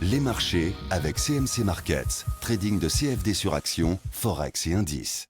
Les marchés avec CMC Markets, trading de CFD sur action, forex et indices.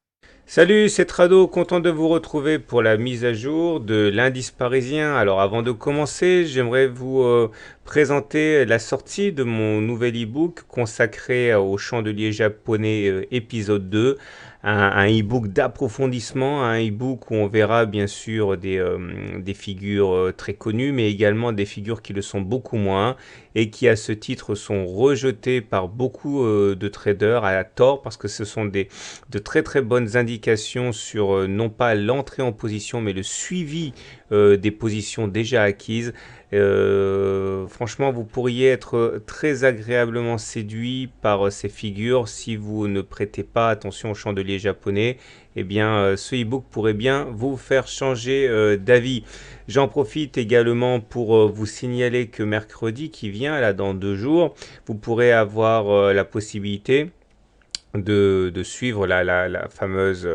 Salut, c'est Trado, content de vous retrouver pour la mise à jour de l'indice parisien. Alors avant de commencer, j'aimerais vous présenter la sortie de mon nouvel e-book consacré au chandelier japonais épisode 2. Un e-book d'approfondissement, un e-book où on verra bien sûr des figures très connues, mais également des figures qui le sont beaucoup moins et qui à ce titre sont rejetées par beaucoup de traders à tort parce que ce sont de très très bonnes indications sur non pas l'entrée en position mais le suivi des positions déjà acquises. Franchement, vous pourriez être très agréablement séduit par ces figures si vous ne prêtez pas attention au chandelier japonais. Eh bien, ce e-book pourrait bien vous faire changer d'avis. J'en profite également pour vous signaler que mercredi qui vient, là dans 2 jours, vous pourrez avoir la possibilité de suivre la fameuse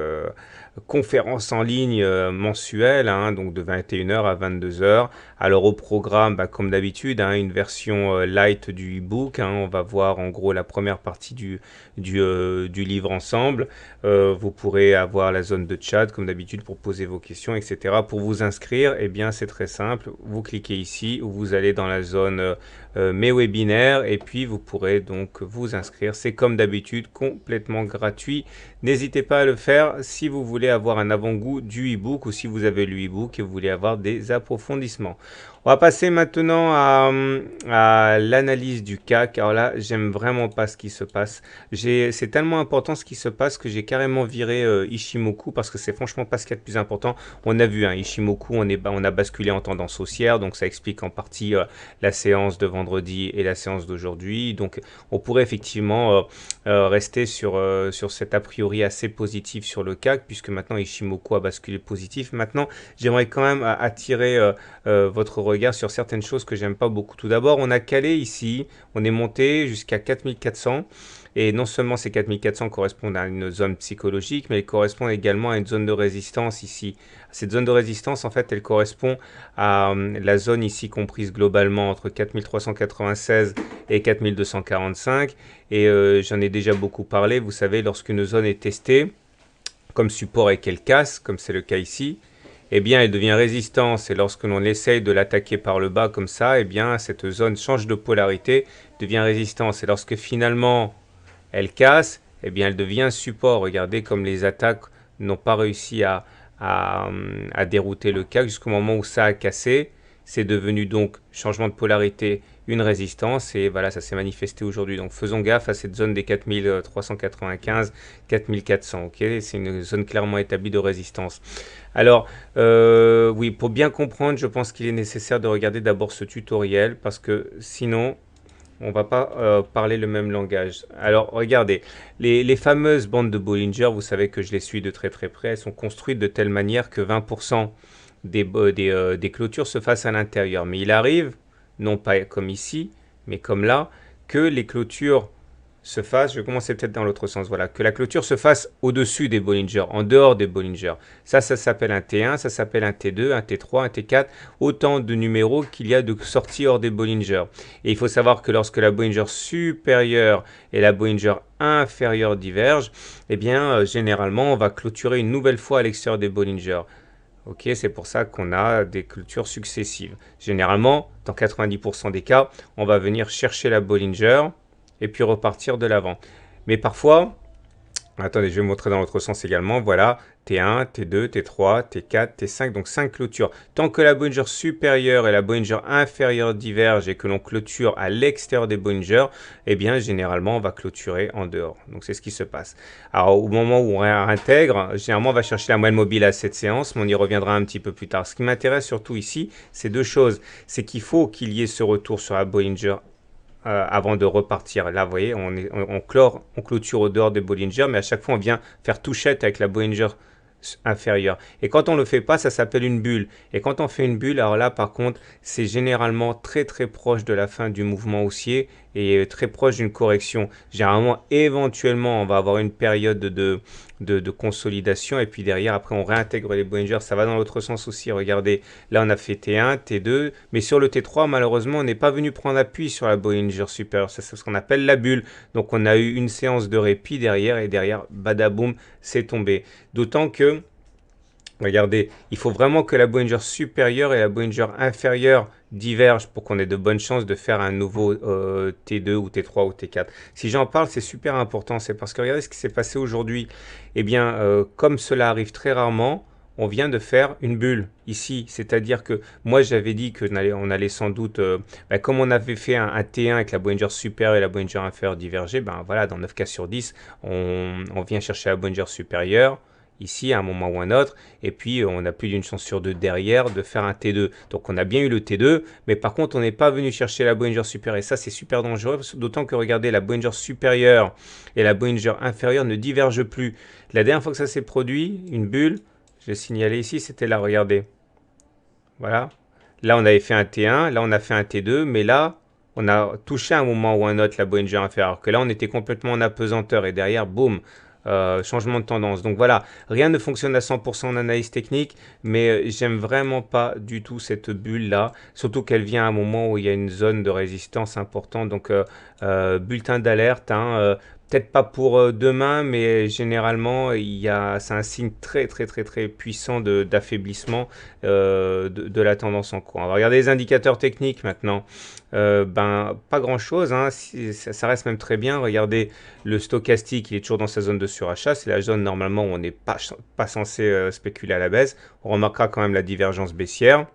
conférence en ligne mensuelle, hein, donc de 21h à 22h. Alors au programme, comme d'habitude, hein, une version light du e-book. Hein, on va voir en gros la première partie du livre ensemble. Vous pourrez avoir la zone de chat comme d'habitude pour poser vos questions, etc. Pour vous inscrire, eh bien c'est très simple. Vous cliquez ici ou vous allez dans la zone mes webinaires et puis vous pourrez donc vous inscrire. C'est comme d'habitude complètement gratuit. N'hésitez pas à le faire si vous voulez avoir un avant-goût du e-book ou si vous avez lu e-book et vous voulez avoir des approfondissements. On va passer maintenant à l'analyse du CAC. Alors là, j'aime vraiment pas ce qui se passe. C'est tellement important ce qui se passe que j'ai carrément viré Ishimoku parce que c'est franchement pas ce qu'il y a de plus important. On a vu, hein, Ishimoku, on a basculé en tendance haussière, donc ça explique en partie la séance de vendredi et la séance d'aujourd'hui. Donc on pourrait effectivement rester sur cet a priori assez positif sur le CAC puisque maintenant Ishimoku a basculé positif. Maintenant, j'aimerais quand même attirer votre regard sur certaines choses que j'aime pas beaucoup. Tout d'abord, on a calé ici, on est monté jusqu'à 4400 et non seulement ces 4400 correspondent à une zone psychologique, mais elles correspondent également à une zone de résistance ici. Cette zone de résistance, en fait, elle correspond à la zone ici comprise globalement entre 4396 et 4245 et j'en ai déjà beaucoup parlé. Vous savez, lorsqu'une zone est testée comme support et qu'elle casse, comme c'est le cas ici, eh bien, elle devient résistance. Et lorsque l'on essaye de l'attaquer par le bas comme ça, eh bien, cette zone change de polarité, devient résistance. Et lorsque finalement, elle casse, eh bien, elle devient support. Regardez comme les attaques n'ont pas réussi à dérouter le CAC jusqu'au moment où ça a cassé. C'est devenu donc changement de polarité, une résistance et voilà, ça s'est manifesté aujourd'hui. Donc faisons gaffe à cette zone des 4395, 4400. Ok, c'est une zone clairement établie de résistance. Alors oui, pour bien comprendre, je pense qu'il est nécessaire de regarder d'abord ce tutoriel parce que sinon on va pas parler le même langage. Alors regardez, les fameuses bandes de Bollinger, vous savez que je les suis de très très près, elles sont construites de telle manière que 20% des clôtures se fassent à l'intérieur. Mais il arrive, non pas comme ici, mais comme là, que les clôtures se fassent, je vais commencer peut-être dans l'autre sens, voilà, que la clôture se fasse au-dessus des Bollinger, en dehors des Bollinger. Ça s'appelle un T1, ça s'appelle un T2, un T3, un T4, autant de numéros qu'il y a de sorties hors des Bollinger. Et il faut savoir que lorsque la Bollinger supérieure et la Bollinger inférieure divergent, eh bien, généralement, on va clôturer une nouvelle fois à l'extérieur des Bollinger. Ok, c'est pour ça qu'on a des clôtures successives. Généralement, dans 90% des cas, on va venir chercher la Bollinger et puis repartir de l'avant. Mais parfois, attendez, je vais vous montrer dans l'autre sens également. Voilà, T1, T2, T3, T4, T5, donc 5 clôtures. Tant que la Bollinger supérieure et la Bollinger inférieure divergent et que l'on clôture à l'extérieur des Bollinger, eh bien, généralement, on va clôturer en dehors. Donc, c'est ce qui se passe. Alors, au moment où on réintègre, généralement, on va chercher la moyenne mobile à cette séance, mais on y reviendra un petit peu plus tard. Ce qui m'intéresse surtout ici, c'est deux choses. C'est qu'il faut qu'il y ait ce retour sur la Bollinger avant de repartir. Là, vous voyez, on clôture au dehors des Bollinger, mais à chaque fois, on vient faire touchette avec la Bollinger inférieure. Et quand on ne le fait pas, ça s'appelle une bulle. Et quand on fait une bulle, alors là, par contre, c'est généralement très très proche de la fin du mouvement haussier. est très proche d'une correction. Généralement, éventuellement, on va avoir une période de consolidation et puis derrière, après, on réintègre les Bollinger. Ça va dans l'autre sens aussi. Regardez, là, on a fait T1, T2, mais sur le T3, malheureusement, on n'est pas venu prendre appui sur la Bollinger supérieure. C'est ce qu'on appelle la bulle. Donc, on a eu une séance de répit derrière et derrière, badaboum, c'est tombé. D'autant que regardez, il faut vraiment que la Bollinger supérieure et la Bollinger inférieure divergent pour qu'on ait de bonnes chances de faire un nouveau T2 ou T3 ou T4. Si j'en parle, c'est super important. C'est parce que regardez ce qui s'est passé aujourd'hui. Eh bien, comme cela arrive très rarement, on vient de faire une bulle ici. C'est-à-dire que moi, j'avais dit qu'on allait sans doute, comme on avait fait un T1 avec la Bollinger supérieure et la Bollinger inférieure diverger, ben voilà, dans 9 cas sur 10, on vient chercher la Bollinger supérieure ici à un moment ou un autre, et puis on a plus d'une chance sur deux derrière de faire un T2. Donc on a bien eu le T2, mais par contre on n'est pas venu chercher la Bollinger supérieure, et ça c'est super dangereux, d'autant que regardez, la Bollinger supérieure et la Bollinger inférieure ne divergent plus. La dernière fois que ça s'est produit, une bulle, je l'ai signalé ici, c'était là, regardez. Voilà. Là on avait fait un T1, là on a fait un T2, mais là on a touché à un moment ou un autre la Bollinger inférieure, alors que là on était complètement en apesanteur, et derrière, boum, changement de tendance. Donc voilà, rien ne fonctionne à 100% en analyse technique, mais j'aime vraiment pas du tout cette bulle là, surtout qu'elle vient à un moment où il y a une zone de résistance importante. Donc bulletin d'alerte, hein, peut-être pas pour demain, mais généralement c'est un signe très très très très puissant d'affaiblissement de la tendance en cours. On va regarder les indicateurs techniques maintenant. Pas grand chose, hein. Ça reste même très bien. Regardez, le stochastique, il est toujours dans sa zone de surachat. C'est la zone normalement où on n'est pas censé spéculer à la baisse. On remarquera quand même la divergence baissière.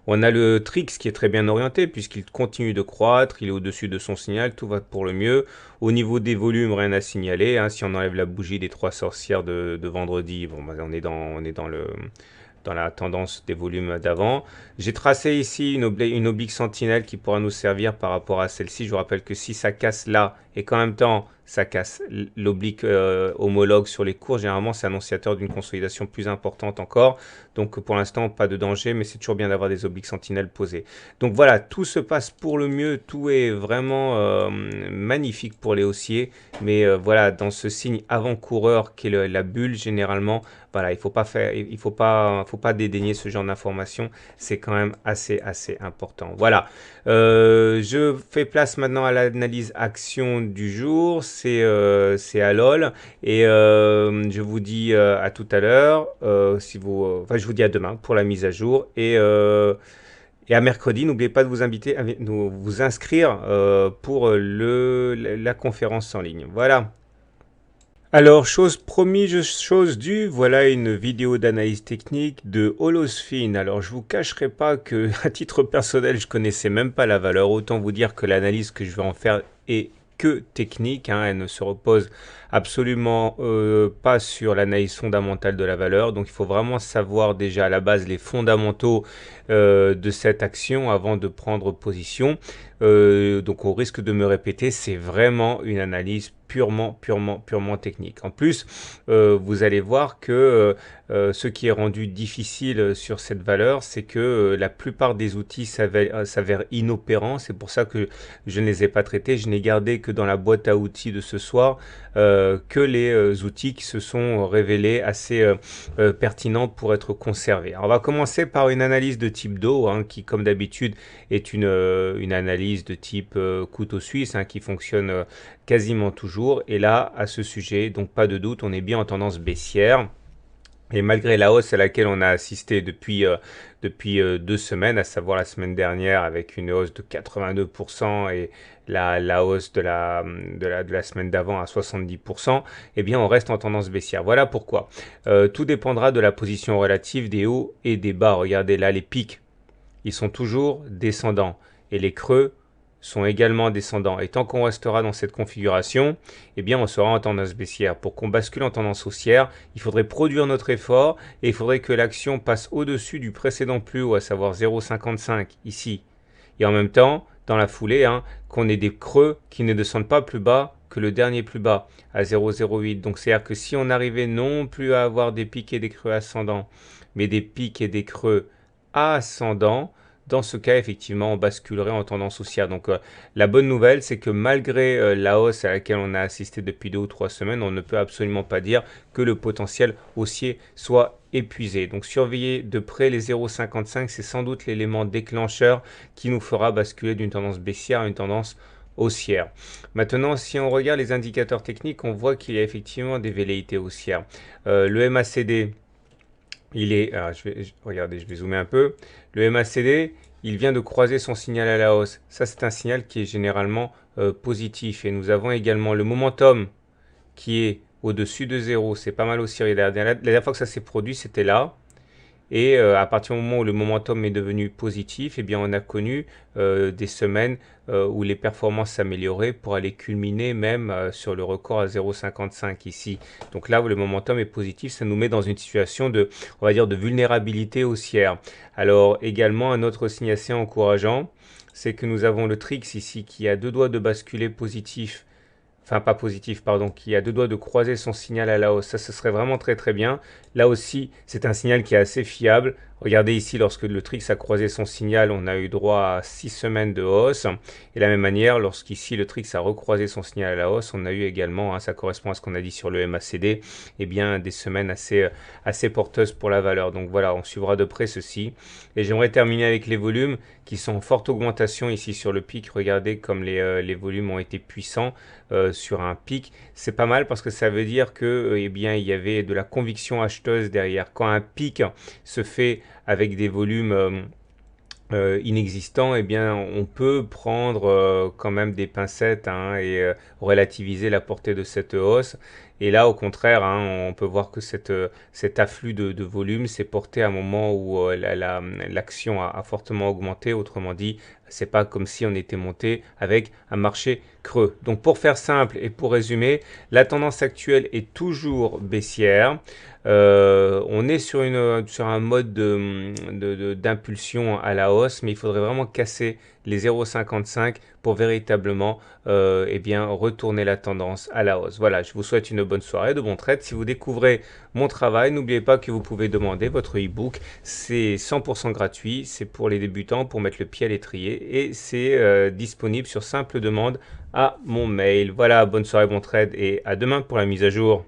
On a le Trix qui est très bien orienté puisqu'il continue de croître, il est au-dessus de son signal, tout va pour le mieux. Au niveau des volumes, rien à signaler, hein. Si on enlève la bougie des trois sorcières de vendredi, bon, on est dans la tendance des volumes d'avant. J'ai tracé ici une oblique sentinelle qui pourra nous servir par rapport à celle-ci. Je vous rappelle que si ça casse là et qu'en même temps ça casse l'oblique homologue sur les cours, généralement c'est annonciateur d'une consolidation plus importante encore. Donc pour l'instant pas de danger, mais c'est toujours bien d'avoir des obliques sentinelles posées. Donc voilà, tout se passe pour le mieux, tout est vraiment magnifique pour les haussiers. Mais voilà, dans ce signe avant-coureur qui est la bulle, généralement, voilà, il faut pas dédaigner ce genre d'informations. C'est quand même assez important. Voilà. Je fais place maintenant à l'analyse action du jour. C'est à LOL. Et je vous dis à tout à l'heure. Je vous dis à demain pour la mise à jour. Et à mercredi, n'oubliez pas de vous inscrire pour la conférence en ligne. Voilà. Alors, chose promise, chose due, voilà une vidéo d'analyse technique de Holosphine. Alors, je vous cacherai pas que, à titre personnel, je connaissais même pas la valeur. Autant vous dire que l'analyse que je vais en faire est que technique, hein. Elle ne se repose absolument pas sur l'analyse fondamentale de la valeur. Donc, il faut vraiment savoir déjà à la base les fondamentaux de cette action avant de prendre position. Donc, au risque de me répéter, c'est vraiment une analyse purement technique. En plus, vous allez voir que ce qui est rendu difficile sur cette valeur, c'est que la plupart des outils s'avèrent inopérants. C'est pour ça que je ne les ai pas traités. Je n'ai gardé que dans la boîte à outils de ce soir que les outils qui se sont révélés assez pertinents pour être conservés. Alors, on va commencer par une analyse de type DO, hein, qui, comme d'habitude, est une analyse de type couteau suisse, hein, qui fonctionne quasiment toujours. Et là, à ce sujet, donc pas de doute, on est bien en tendance baissière. Et malgré la hausse à laquelle on a assisté depuis 2 semaines, à savoir la semaine dernière avec une hausse de 82% et la hausse de la semaine d'avant à 70%, eh bien on reste en tendance baissière. Voilà pourquoi. Tout dépendra de la position relative des hauts et des bas. Regardez là, les pics, ils sont toujours descendants et les creux sont également descendants. Et tant qu'on restera dans cette configuration, eh bien on sera en tendance baissière. Pour qu'on bascule en tendance haussière, il faudrait produire notre effort et il faudrait que l'action passe au-dessus du précédent plus haut, à savoir 0,55 ici. Et en même temps, dans la foulée, hein, qu'on ait des creux qui ne descendent pas plus bas que le dernier plus bas, à 0,08. Donc c'est-à-dire que si on arrivait non plus à avoir des pics et des creux ascendants, mais des pics et des creux ascendants, dans ce cas, effectivement, on basculerait en tendance haussière. Donc, la bonne nouvelle, c'est que malgré la hausse à laquelle on a assisté depuis 2 ou 3 semaines, on ne peut absolument pas dire que le potentiel haussier soit épuisé. Donc, surveiller de près les 0,55, c'est sans doute l'élément déclencheur qui nous fera basculer d'une tendance baissière à une tendance haussière. Maintenant, si on regarde les indicateurs techniques, on voit qu'il y a effectivement des velléités haussières. Le MACD, il est, alors regardez, je vais zoomer un peu. Le MACD, il vient de croiser son signal à la hausse. Ça, c'est un signal qui est généralement positif. Et nous avons également le momentum qui est au-dessus de 0. C'est pas mal aussi. La dernière fois que ça s'est produit, c'était là. Et à partir du moment où le momentum est devenu positif, eh bien, on a connu des semaines où les performances s'amélioraient pour aller culminer même sur le record à 0,55 ici. Donc là où le momentum est positif, ça nous met dans une situation de, on va dire, de vulnérabilité haussière. Alors également, un autre signe assez encourageant, c'est que nous avons le TRIX ici qui a deux doigts de basculer positif, enfin pas positif, pardon, qui a deux doigts de croiser son signal à la hausse. Ça, ce serait vraiment très très bien. Là aussi, c'est un signal qui est assez fiable. Regardez ici, lorsque le TRIX a croisé son signal, on a eu droit à 6 semaines de hausse. Et de la même manière, lorsqu'ici le TRIX a recroisé son signal à la hausse, on a eu également, ça correspond à ce qu'on a dit sur le MACD, eh bien, des semaines assez porteuses pour la valeur. Donc voilà, on suivra de près ceci. Et j'aimerais terminer avec les volumes qui sont en forte augmentation ici sur le pic. Regardez comme les volumes ont été puissants sur un pic. C'est pas mal parce que ça veut dire que eh bien, il y avait de la conviction acheteuse derrière. Quand un pic se fait avec des volumes inexistants, eh bien, on peut prendre quand même des pincettes et relativiser la portée de cette hausse. Et là, au contraire, on peut voir que cet afflux de volume s'est porté à un moment où l'action a fortement augmenté. Autrement dit, c'est pas comme si on était monté avec un marché creux. Donc, pour faire simple et pour résumer, la tendance actuelle est toujours baissière. On est sur un mode d'impulsion à la hausse, mais il faudrait vraiment casser les 0,55 pour véritablement eh bien, retourner la tendance à la hausse. Voilà, je vous souhaite une bonne soirée, de bons trades. Si vous découvrez mon travail, n'oubliez pas que vous pouvez demander votre e-book. C'est 100% gratuit, c'est pour les débutants, pour mettre le pied à l'étrier, et c'est disponible sur simple demande à mon mail. Voilà, bonne soirée, bon trade, et à demain pour la mise à jour.